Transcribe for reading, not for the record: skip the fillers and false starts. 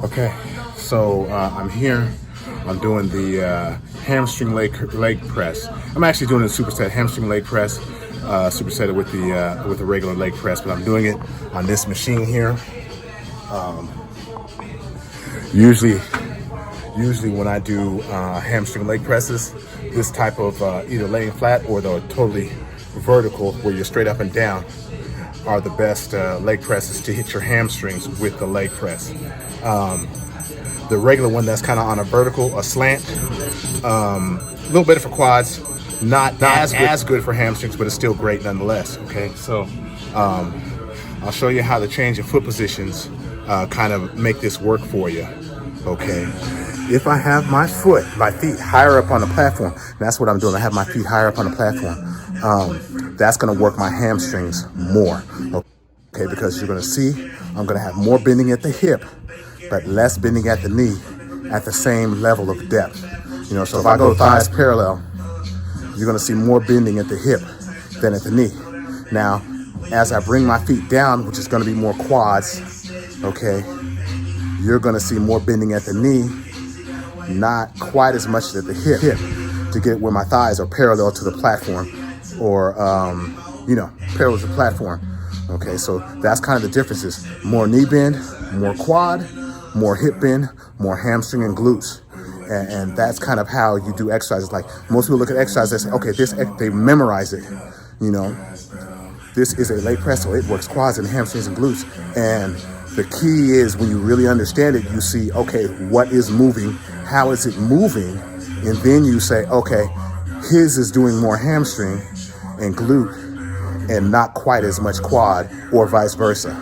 Okay, so I'm here. I'm doing the hamstring leg press. I'm actually doing a superset hamstring leg press, superset it with the regular leg press, but I'm doing it on this machine here. Usually, usually when I do hamstring leg presses, this type of either laying flat or the totally vertical, where you're straight up and down, are the best leg presses to hit your hamstrings with the leg press. The regular one that's kind of on a vertical, a slant, a little better for quads, not as good for hamstrings, but it's still great nonetheless. Okay, so I'll show you how to change your foot positions, kind of make this work for you. Okay, if I have my feet higher up on the platform, that's what I'm doing. I have my feet higher up on the platform. That's going to work my hamstrings more. Okay, because you're going to see I'm going to have more bending at the hip, but less bending at the knee at the same level of depth. You know, so if I go thighs parallel, you're going to see more bending at the hip than at the knee. Now, as I bring my feet down, which is going to be more quads, okay, you're going to see more bending at the knee, not quite as much at the hip to get where my thighs are parallel to the platform, or parallel to the platform. Okay, so that's kind of the differences. More knee bend, more quad, more hip bend, more hamstring and glutes. And that's kind of how you do exercises. Like most people look at exercise, they say, okay, they memorize it. You know, this is a leg press, so it works quads and hamstrings and glutes. And the key is when you really understand it, you see, okay, what is moving? How is it moving? And then you say, okay, his is doing more hamstring and glute and not quite as much quad, or vice versa.